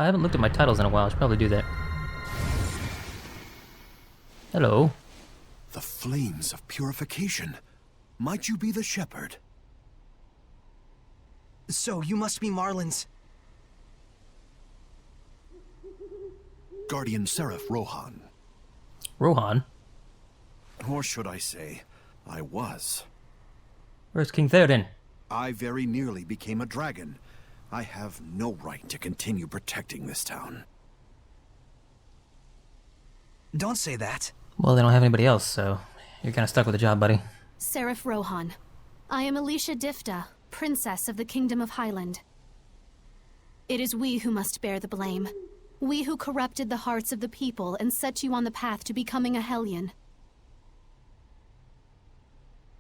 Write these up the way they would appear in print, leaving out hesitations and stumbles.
I haven't looked at my titles in a while. I should probably do that. Hello. The flames of purification. Might you be the shepherd? So, you must be Marlin's... Guardian Seraph Rohan. Rohan? Or should I say, I was. Where's King Theoden? I very nearly became a dragon. I have no right to continue protecting this town. Don't say that. Well, they don't have anybody else, so you're kind of stuck with the job, buddy. Seraph Rohan. I am Alicia Difta, Princess of the Kingdom of Highland. It is we who must bear the blame. We who corrupted the hearts of the people and set you on the path to becoming a Hellion.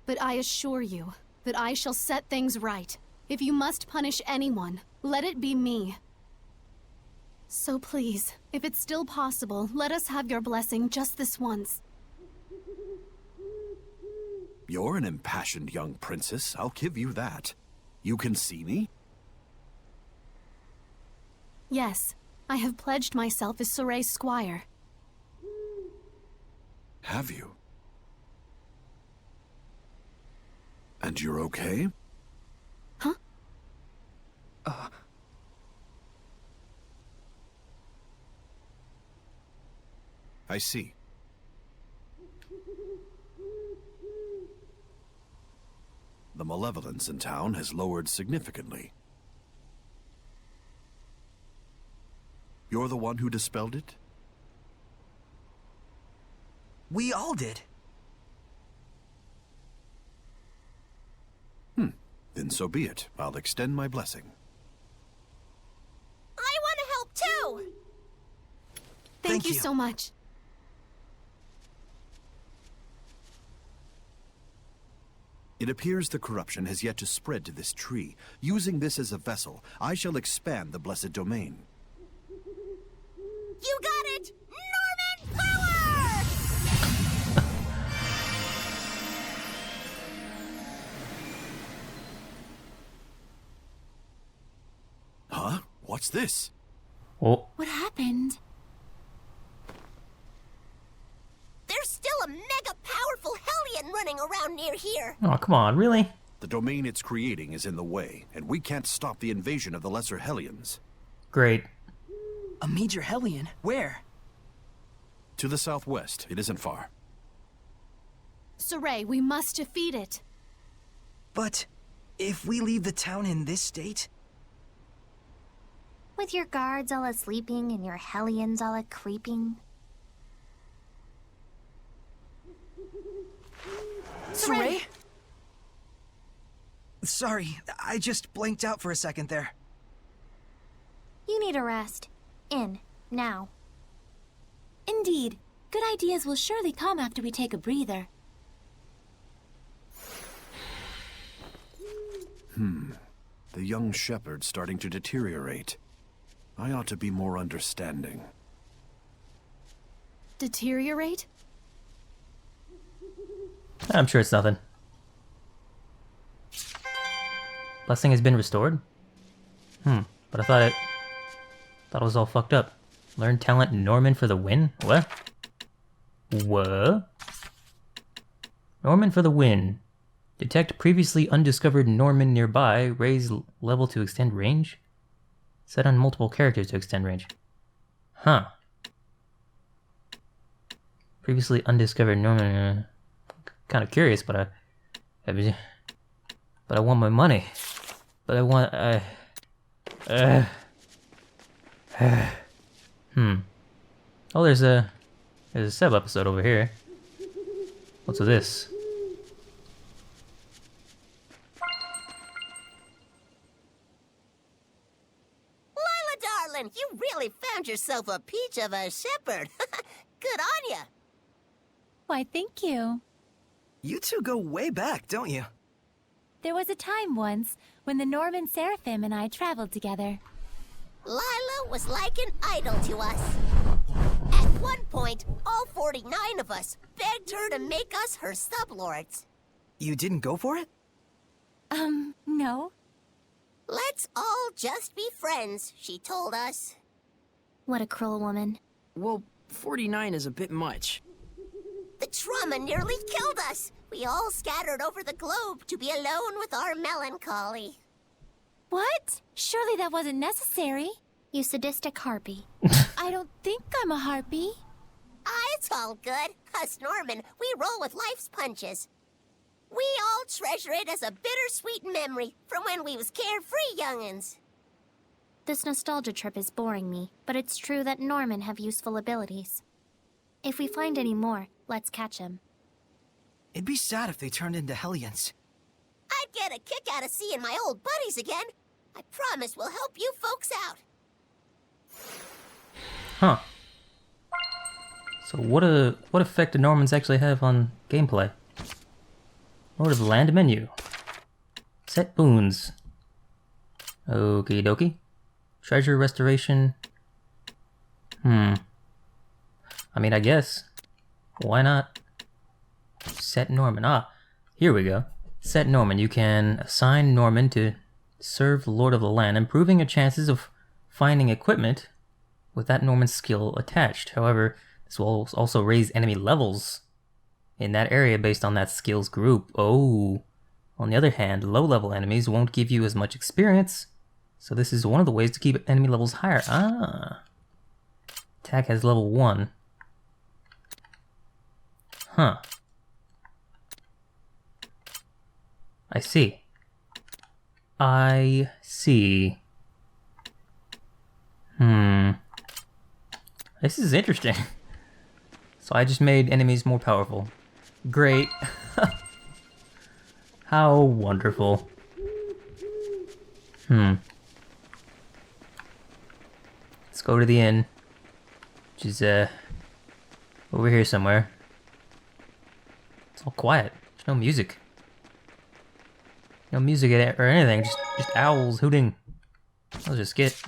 But I assure you that I shall set things right. If you must punish anyone, let it be me. So please, if it's still possible, let us have your blessing just this once. You're an impassioned young princess, I'll give you that. You can see me? Yes, I have pledged myself as Soray's squire. Have you? And you're okay? Huh? I see. The malevolence in town has lowered significantly. You're the one who dispelled it? We all did. Then so be it. I'll extend my blessing. I want to help too! Thank you you. so much. It appears the corruption has yet to spread to this tree. Using this as a vessel, I shall expand the blessed domain. You got it! Norman power! Huh? What's this? Oh, What happened? There's still a mega powerful Hellion running around near here. oh, come on, really? The domain it's creating is in the way, and we can't stop the invasion of the Lesser Hellions. Great. A major Hellion? Where? To the southwest, it isn't far. Soray, we must defeat it. But if we leave the town in this state... With your guards all a-sleeping and your Hellions all a-creeping. Soray? Sorry, I just blanked out for a second there. You need a rest. In. Now. Indeed. Good ideas will surely come after we take a breather. The young shepherd's starting to deteriorate. I ought to be more understanding. Deteriorate? I'm sure it's nothing. Blessing has been restored? But I thought it was all fucked up. Learn talent Norman for the win? What? What? Norman for the win. Detect previously undiscovered Norman nearby. Raise level to extend range. Set on multiple characters to extend range. Huh. Previously undiscovered Norman. Kind of curious, but I want my money. But I want Oh, there's a sub episode over here. What's with this? Lila, darling, you really found yourself a peach of a shepherd. Good on ya. Why, thank you. You two go way back, don't you? There was a time once when the Norman Seraphim and I traveled together. Lila was like an idol to us. At one point, all 49 of us begged her to make us her sublords. You didn't go for it? No. Let's all just be friends, she told us. What a cruel woman. Well, 49 is a bit much. The trauma nearly killed us. We all scattered over the globe to be alone with our melancholy. What? Surely that wasn't necessary. You sadistic harpy. I don't think I'm a harpy. It's all good. Us Norman, we roll with life's punches. We all treasure it as a bittersweet memory from when we was carefree young'uns. This nostalgia trip is boring me, but it's true that Norman have useful abilities. If we find any more, let's catch him. It'd be sad if they turned into Hellions. I'd get a kick out of seeing my old buddies again. I promise we'll help you folks out. Huh. So what effect do Normans actually have on gameplay? Lord of the Land menu. Set boons. Okie dokie. Treasure restoration. I mean, I guess. Why not? Set Norman. Here we go. Set Norman. You can assign Norman to serve the Lord of the Land, improving your chances of finding equipment with that Norman skill attached. However, this will also raise enemy levels in that area based on that skills group. Oh. On the other hand, low-level enemies won't give you as much experience, so this is one of the ways to keep enemy levels higher. Attack has level 1. Huh. I see. This is interesting. So I just made enemies more powerful. Great. How wonderful. Let's go to the inn. Which is, over here somewhere. It's all quiet. There's no music. No music or anything. Just owls hooting. I'll just skit.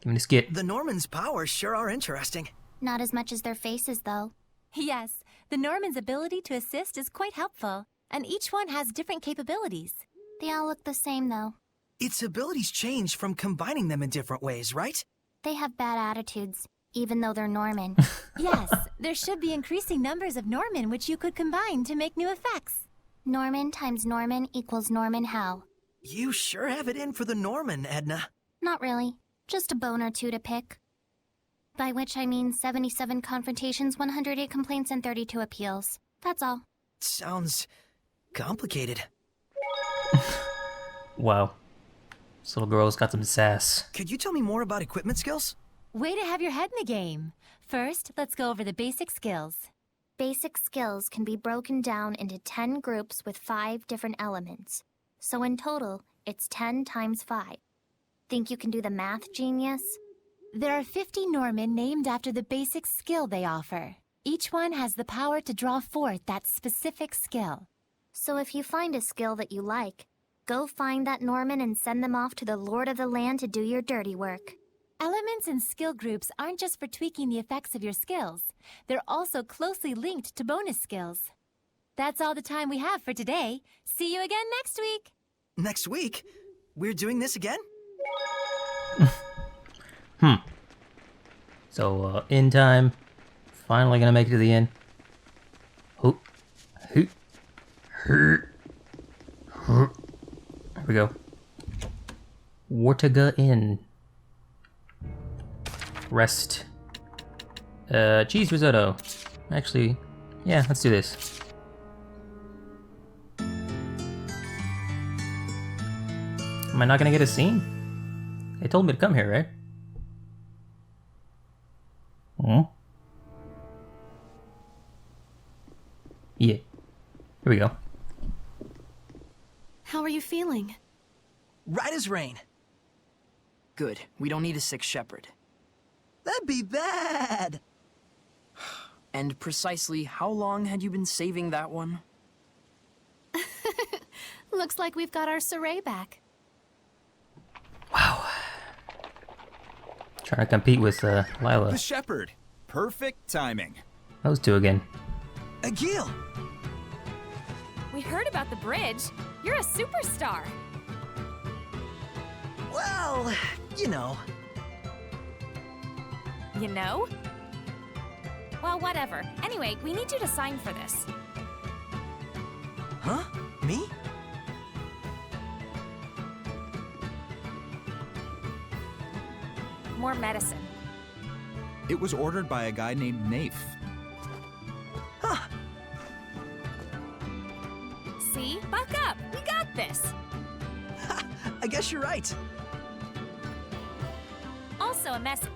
Give me the skit. The Normans' powers sure are interesting. Not as much as their faces, though. Yes, the Norman's ability to assist is quite helpful, and each one has different capabilities. They all look the same, though. Its abilities change from combining them in different ways, right? They have bad attitudes, even though they're Norman. Yes, there should be increasing numbers of Norman which you could combine to make new effects. Norman times Norman equals Norman how? You sure have it in for the Norman, Edna. Not really. Just a bone or two to pick. By which I mean 77 confrontations, 108 complaints, and 32 appeals. That's all. Sounds complicated. Wow. This little girl's got some sass. Could you tell me more about equipment skills? Way to have your head in the game. First, let's go over the basic skills. Basic skills can be broken down into 10 groups with 5 different elements. So in total, it's 10 times 5. Think you can do the math, genius? There are 50 Norman named after the basic skill they offer. Each one has the power to draw forth that specific skill. So if you find a skill that you like, go find that Norman and send them off to the Lord of the Land to do your dirty work. Elements and skill groups aren't just for tweaking the effects of your skills. They're also closely linked to bonus skills. That's all the time we have for today. See you again next week. Next week? We're doing this again? So, in time. Finally gonna make it to the inn. Hoop. Hoop. Here we go. Wartaga Inn. Rest. Cheese risotto. Actually, yeah, let's do this. Am I not gonna get a scene? They told me to come here, right? Yeah. Here we go. How are you feeling? Right as rain. Good. We don't need a sick shepherd. That'd be bad! And precisely how long had you been saving that one? Looks like we've got our Saray back. Wow. Trying to compete with Lila. The shepherd. Perfect timing. Those two again. Agil! We heard about the bridge. You're a superstar. Well, you know. you know? Well, whatever. Anyway, we need you to sign for this. Huh? Me? More medicine. It was ordered by a guy named Nafe. Huh. See? Buck up! We got this! I guess you're right. Also a message.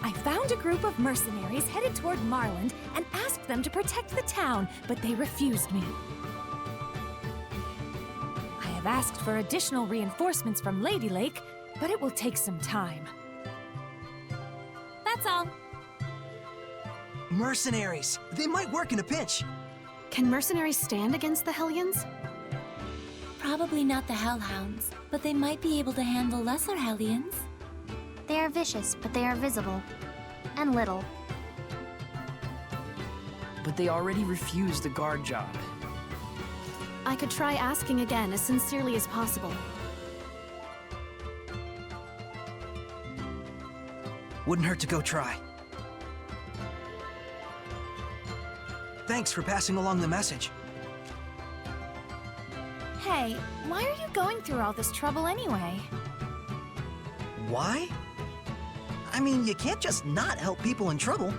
I found a group of mercenaries headed toward Marland and asked them to protect the town, but they refused me. I have asked for additional reinforcements from Lady Lake, but it will take some time. That's all. Mercenaries. They might work in a pinch. Can mercenaries stand against the Hellions? Probably not the Hellhounds, but they might be able to handle lesser Hellions. They are vicious, but they are visible. And little. But they already refused the guard job. I could try asking again as sincerely as possible. Wouldn't hurt to go try. Thanks for passing along the message. Hey, why are you going through all this trouble anyway? Why? I mean, you can't just not help people in trouble.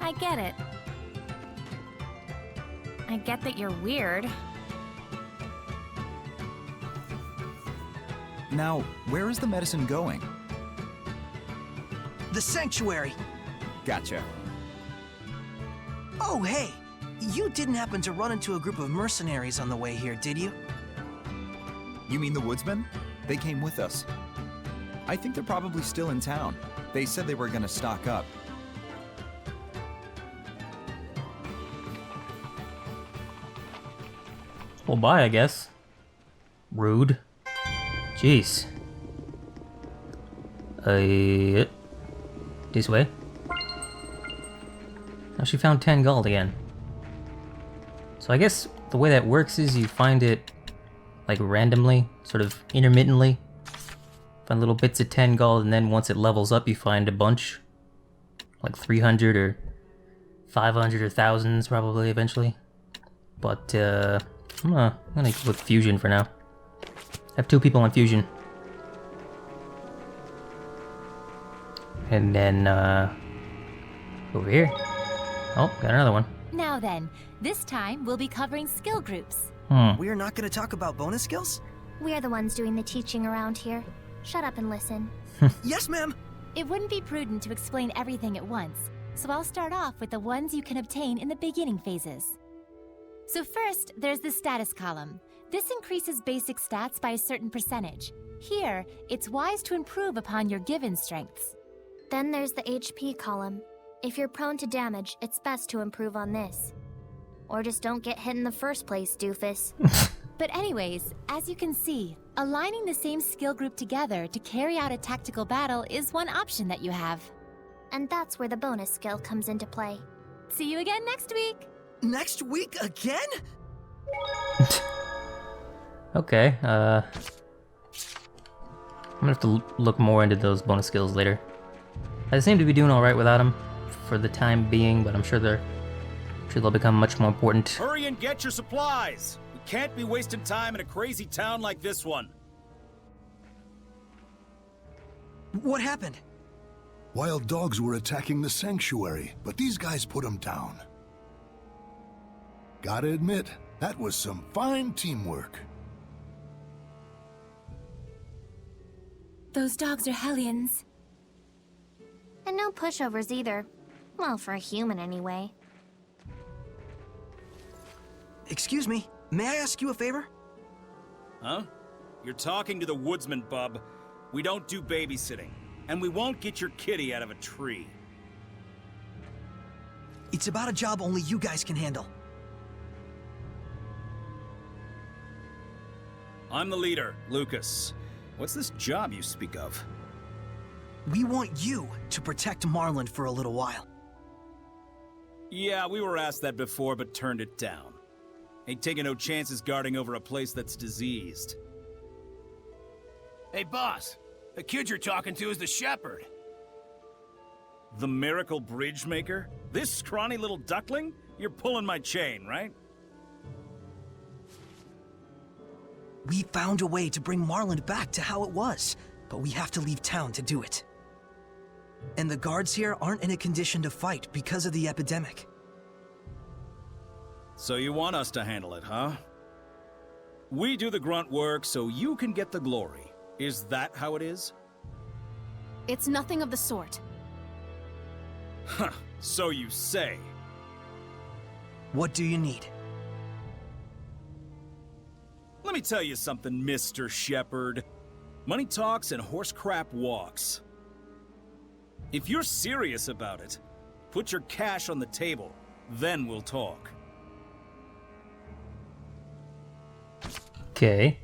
I get it. I get that you're weird. Now, where is the medicine going? The sanctuary. Gotcha. Oh, hey. You didn't happen to run into a group of mercenaries on the way here, did you? You mean the Woodsmen? They came with us. I think they're probably still in town. They said they were gonna stock up. Well, bye, I guess. Rude. Jeez. This way. Now she found 10 gold again. So I guess the way that works is you find it like randomly, sort of intermittently. Find little bits of 10 gold, and then once it levels up you find a bunch. Like 300 or 500 or thousands probably eventually. But I'm gonna go with fusion for now. I have 2 people on fusion. And then over here. Oh, got another one. Now then, this time we'll be covering skill groups. We're not gonna talk about bonus skills? We're the ones doing the teaching around here. Shut up and listen. Yes, ma'am! It wouldn't be prudent to explain everything at once, so I'll start off with the ones you can obtain in the beginning phases. So first, there's the status column. This increases basic stats by a certain percentage. Here, it's wise to improve upon your given strengths. Then there's the HP column. If you're prone to damage, it's best to improve on this. Or just don't get hit in the first place, doofus. But anyways, as you can see, aligning the same skill group together to carry out a tactical battle is one option that you have. And that's where the bonus skill comes into play. See you again next week! Next week again? Okay, I'm gonna have to look more into those bonus skills later. I seem to be doing alright without them for the time being, but I'm sure they'll become much more important. Hurry and get your supplies! We can't be wasting time in a crazy town like this one. What happened? Wild dogs were attacking the sanctuary, but these guys put them down. Gotta admit, that was some fine teamwork. Those dogs are Hellions. And no pushovers either. Well, for a human anyway. Excuse me, may I ask you a favor? Huh? You're talking to the Woodsman, bub. We don't do babysitting, and we won't get your kitty out of a tree. It's about a job only you guys can handle. I'm the leader, Lucas. What's this job you speak of? We want you to protect Marland for a little while. Yeah, we were asked that before, but turned it down. Ain't taking no chances guarding over a place that's diseased. Hey, boss. The kid you're talking to is the shepherd. The miracle bridge maker? This scrawny little duckling? You're pulling my chain, right? We found a way to bring Marland back to how it was, but we have to leave town to do it. And the guards here aren't in a condition to fight because of the epidemic. So you want us to handle it, huh? We do the grunt work so you can get the glory. Is that how it is? It's nothing of the sort. Huh, so you say. What do you need? Let me tell you something, Mr. Shepherd. Money talks and horse crap walks. If you're serious about it, put your cash on the table, then we'll talk. Okay.